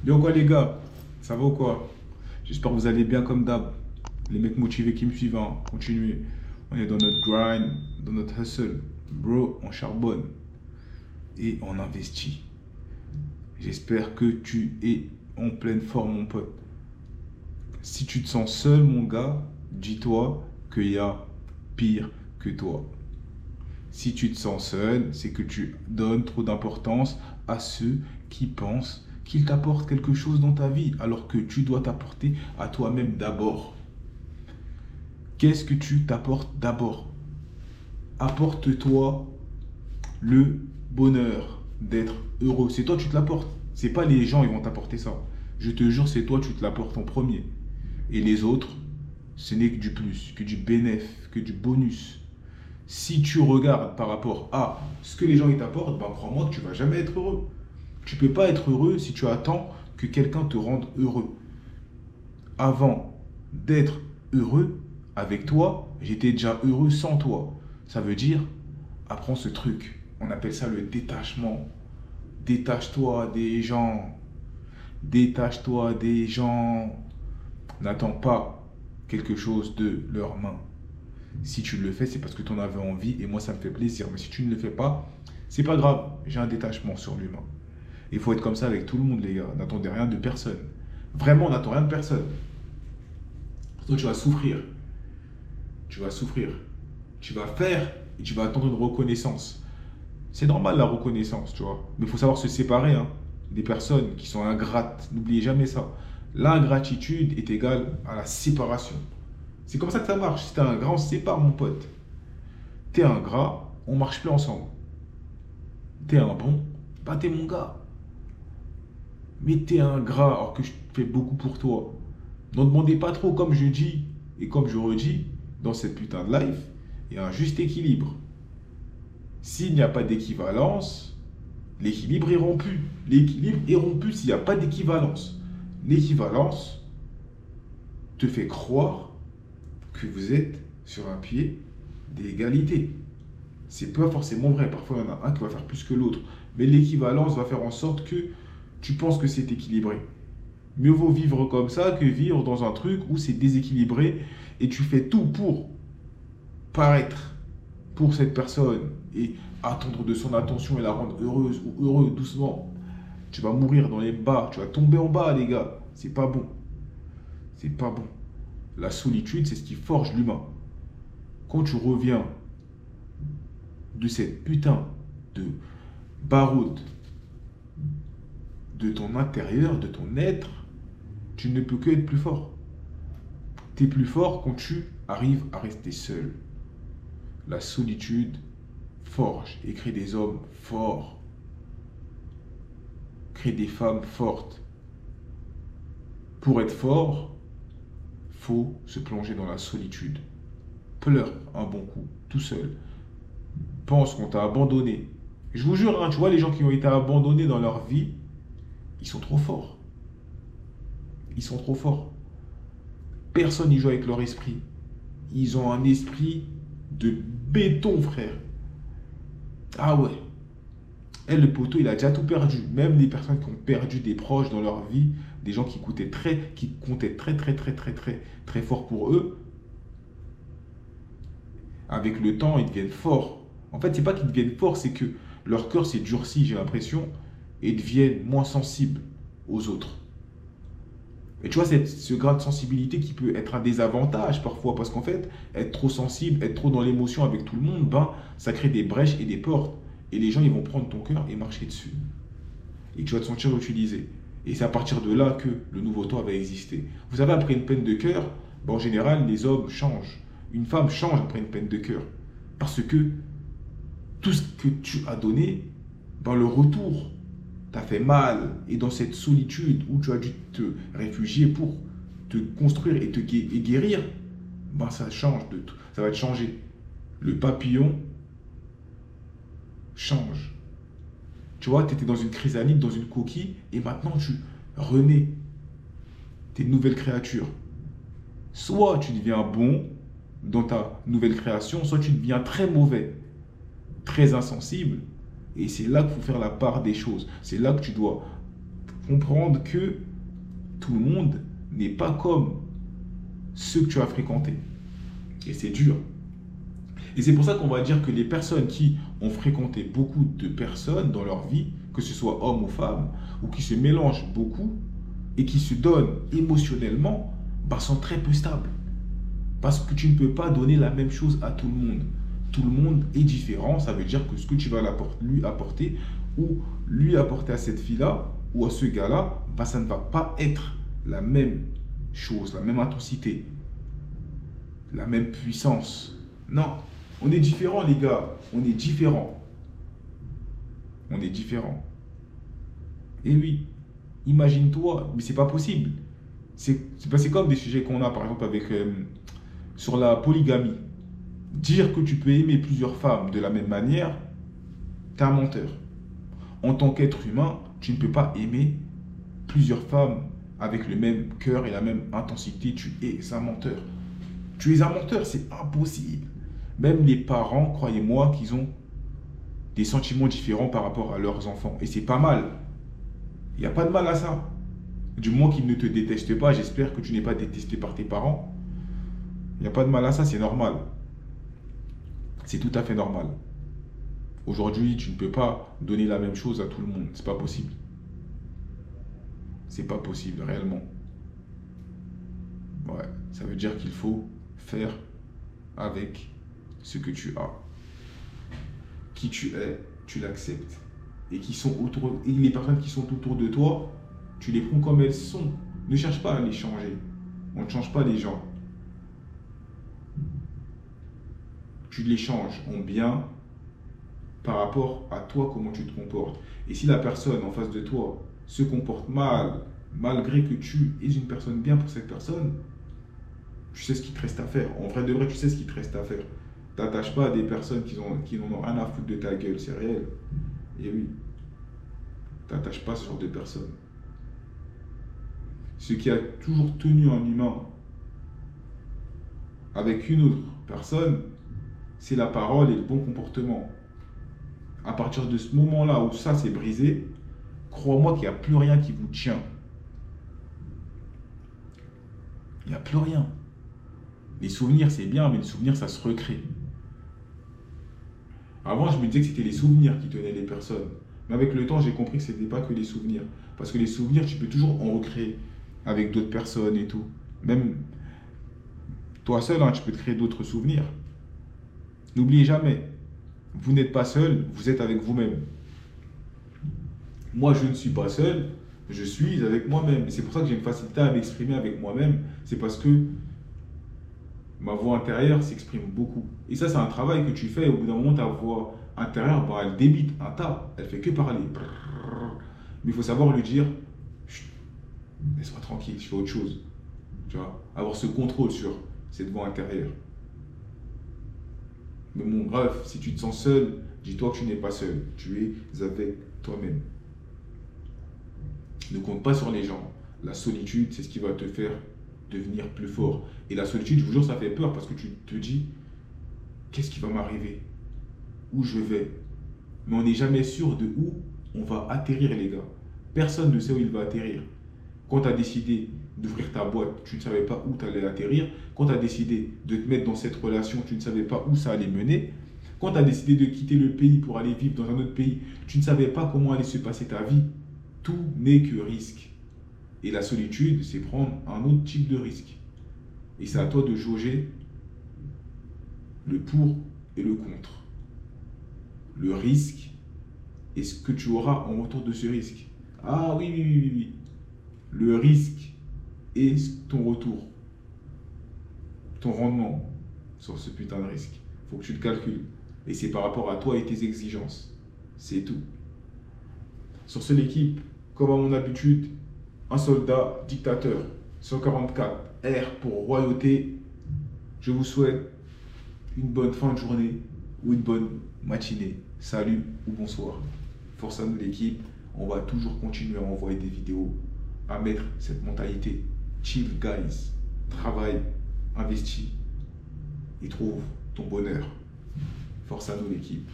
Yo quoi les gars, ça va ou quoi? J'espère que vous allez bien comme d'hab. Les mecs motivés qui me suivent, hein, continuez. On est dans notre grind, dans notre hustle. Bro, on charbonne et on investit. J'espère que tu es en pleine forme mon pote. Si tu te sens seul mon gars, dis-toi qu'il y a pire que toi. Si tu te sens seul, c'est que tu donnes trop d'importance à ceux qui pensent qu'ils t'apportent quelque chose dans ta vie, alors que tu dois t'apporter à toi-même d'abord. Qu'est-ce que tu t'apportes d'abord? Apporte-toi le bonheur d'être heureux. C'est toi, tu te l'apportes. C'est pas les gens, ils vont t'apporter ça. Je te jure, c'est toi, tu te l'apportes en premier. Et les autres, ce n'est que du plus, que du bénéf, que du bonus. Si tu regardes par rapport à ce que les gens ils t'apportent, ben crois-moi que tu vas jamais être heureux. Tu peux pas être heureux si tu attends que quelqu'un te rende heureux. Avant d'être heureux avec toi, j'étais déjà heureux sans toi. Ça veut dire, apprends ce truc. On appelle ça le détachement. Détache-toi des gens. Détache-toi des gens. N'attends pas quelque chose de leurs mains. Si tu le fais, c'est parce que tu en avais envie et moi ça me fait plaisir. Mais si tu ne le fais pas, c'est pas grave. J'ai un détachement sur l'humain. Il faut être comme ça avec tout le monde, les gars. N'attendez rien de personne. Vraiment, n'attends rien de personne. Sinon, tu vas souffrir. Tu vas souffrir. Tu vas faire et tu vas attendre une reconnaissance. C'est normal la reconnaissance, tu vois. Mais il faut savoir se séparer hein, des personnes qui sont ingrates. N'oubliez jamais ça. L'ingratitude est égale à la séparation. C'est comme ça que ça marche. Si t'es ingrat, on se sépare, mon pote. T'es ingrat, on marche plus ensemble. T'es un bon, bah t'es mon gars. Mais t'es ingrat alors que je fais beaucoup pour toi. N'en demandez pas trop, comme je dis et comme je redis dans cette putain de life, il y a un juste équilibre. S'il n'y a pas d'équivalence, l'équilibre est rompu. L'équilibre est rompu s'il n'y a pas d'équivalence. L'équivalence te fait croire que vous êtes sur un pied d'égalité. C'est pas forcément vrai. Parfois, il y en a un qui va faire plus que l'autre. Mais l'équivalence va faire en sorte que tu penses que c'est équilibré. Mieux vaut vivre comme ça que vivre dans un truc où c'est déséquilibré et tu fais tout pour paraître pour cette personne et attendre de son attention et la rendre heureuse ou heureux doucement. Tu vas mourir dans les bas, tu vas tomber en bas, les gars. C'est pas bon. C'est pas bon. La solitude, c'est ce qui forge l'humain. Quand tu reviens de cette putain de baroude de ton intérieur, de ton être, tu ne peux que être plus fort. Tu es plus fort quand tu arrives à rester seul. La solitude forge et crée des hommes forts, crée des femmes fortes. Pour être fort, faut se plonger dans la solitude. Pleure un bon coup, tout seul. Pense qu'on t'a abandonné. Je vous jure, hein, tu vois, les gens qui ont été abandonnés dans leur vie, ils sont trop forts. Ils sont trop forts. Personne n'y joue avec leur esprit. Ils ont un esprit de béton, frère. Ah ouais. Et le poteau, il a déjà tout perdu. Même les personnes qui ont perdu des proches dans leur vie, des gens qui comptaient très fort pour eux, avec le temps, ils deviennent forts. En fait, c'est pas qu'ils deviennent forts, c'est que leur cœur s'est durci, j'ai l'impression, et deviennent moins sensibles aux autres. Et tu vois, ce grain de sensibilité qui peut être un désavantage parfois, parce qu'en fait, être trop sensible, être trop dans l'émotion avec tout le monde, ben, ça crée des brèches et des portes. Et les gens, ils vont prendre ton cœur et marcher dessus. Et tu vas te sentir utilisé. Et c'est à partir de là que le nouveau toi va exister. Vous savez, après une peine de cœur, ben, en général, les hommes changent. Une femme change après une peine de cœur. Parce que tout ce que tu as donné, ben, le retour t'a fait mal. Et dans cette solitude où tu as dû te réfugier pour te construire et te guérir, ben, ça change de tout. Ça va te changer. Le papillon change. Tu vois, tu étais dans une chrysalide, dans une coquille, et maintenant tu renais. T'es une nouvelle créature. Soit tu deviens bon dans ta nouvelle création, soit tu deviens très mauvais, très insensible. Et c'est là qu'il faut faire la part des choses. C'est là que tu dois comprendre que tout le monde n'est pas comme ceux que tu as fréquentés. Et c'est dur. Et c'est pour ça qu'on va dire que les personnes qui ont fréquenté beaucoup de personnes dans leur vie, que ce soit hommes ou femmes, ou qui se mélangent beaucoup et qui se donnent émotionnellement, bah, sont très peu stables. Parce que tu ne peux pas donner la même chose à tout le monde. Tout le monde est différent, ça veut dire que ce que tu vas lui apporter ou lui apporter à cette fille-là ou à ce gars-là, bah, ça ne va pas être la même chose, la même intensité, la même puissance. Non, on est différents les gars, on est différents. On est différents. Et oui, imagine-toi, mais c'est pas possible. C'est comme des sujets qu'on a par exemple avec sur la polygamie. Dire que tu peux aimer plusieurs femmes de la même manière, t'es un menteur. En tant qu'être humain, tu ne peux pas aimer plusieurs femmes avec le même cœur et la même intensité. Tu es un menteur. Tu es un menteur, c'est impossible. Même les parents, croyez-moi, qu'ils ont des sentiments différents par rapport à leurs enfants. Et c'est pas mal. Il n'y a pas de mal à ça. Du moins qu'ils ne te détestent pas, j'espère que tu n'es pas détesté par tes parents. Il n'y a pas de mal à ça, c'est normal. C'est tout à fait normal. Aujourd'hui, tu ne peux pas donner la même chose à tout le monde. C'est pas possible. C'est pas possible, réellement. Ouais, ça veut dire qu'il faut faire avec ce que tu as. Qui tu es, tu l'acceptes. Et les personnes qui sont autour de toi, tu les prends comme elles sont. Ne cherche pas à les changer. On ne change pas les gens. Tu les changes en bien par rapport à toi, comment tu te comportes. Et si la personne en face de toi se comporte mal, malgré que tu es une personne bien pour cette personne, tu sais ce qu'il te reste à faire. En vrai de vrai, tu sais ce qu'il te reste à faire. T'attaches pas à des personnes qui n'en ont rien à foutre de ta gueule, c'est réel. Et oui, t'attaches pas à ce genre de personnes. Ce qui a toujours tenu un humain avec une autre personne, c'est la parole et le bon comportement. À partir de ce moment-là où ça s'est brisé, crois-moi qu'il n'y a plus rien qui vous tient. Il n'y a plus rien. Les souvenirs, c'est bien, mais les souvenirs, ça se recrée. Avant, je me disais que c'était les souvenirs qui tenaient les personnes. Mais avec le temps, j'ai compris que ce n'était pas que les souvenirs. Parce que les souvenirs, tu peux toujours en recréer avec d'autres personnes et tout. Même toi seul, hein, tu peux te créer d'autres souvenirs. N'oubliez jamais, vous n'êtes pas seul, vous êtes avec vous-même. Moi, je ne suis pas seul, je suis avec moi-même. Et c'est pour ça que j'ai une facilité à m'exprimer avec moi-même. C'est parce que ma voix intérieure s'exprime beaucoup. Et ça, c'est un travail que tu fais. Au bout d'un moment, ta voix intérieure, bah, elle débite un tas. Elle fait que parler. Mais il faut savoir lui dire, laisse-moi tranquille, je fais autre chose. Tu vois, avoir ce contrôle sur cette voix intérieure. Mais bon, bref, si tu te sens seul, dis-toi que tu n'es pas seul. Tu es avec toi-même. Ne compte pas sur les gens. La solitude, c'est ce qui va te faire devenir plus fort. Et la solitude, je vous jure, ça fait peur parce que tu te dis, qu'est-ce qui va m'arriver? Où je vais? Mais on n'est jamais sûr de où on va atterrir, les gars. Personne ne sait où il va atterrir. Quand tu as décidé d'ouvrir ta boîte, tu ne savais pas où tu allais atterrir. Quand tu as décidé de te mettre dans cette relation, tu ne savais pas où ça allait mener. Quand tu as décidé de quitter le pays pour aller vivre dans un autre pays, tu ne savais pas comment allait se passer ta vie. Tout n'est que risque. Et la solitude, c'est prendre un autre type de risque. Et c'est à toi de jauger le pour et le contre. Le risque et ce que tu auras en retour de ce risque. Ah oui, oui, oui, oui, oui. Le risque et ton retour. Ton rendement sur ce putain de risque. Il faut que tu le calcules. Et c'est par rapport à toi et tes exigences. C'est tout. Sur ce, l'équipe, comme à mon habitude, un soldat dictateur, 144, R pour royauté. Je vous souhaite une bonne fin de journée ou une bonne matinée. Salut ou bonsoir. Force à nous l'équipe. On va toujours continuer à envoyer des vidéos, à mettre cette mentalité. Chill guys. Travaille, investis et trouve ton bonheur. Force à nous l'équipe.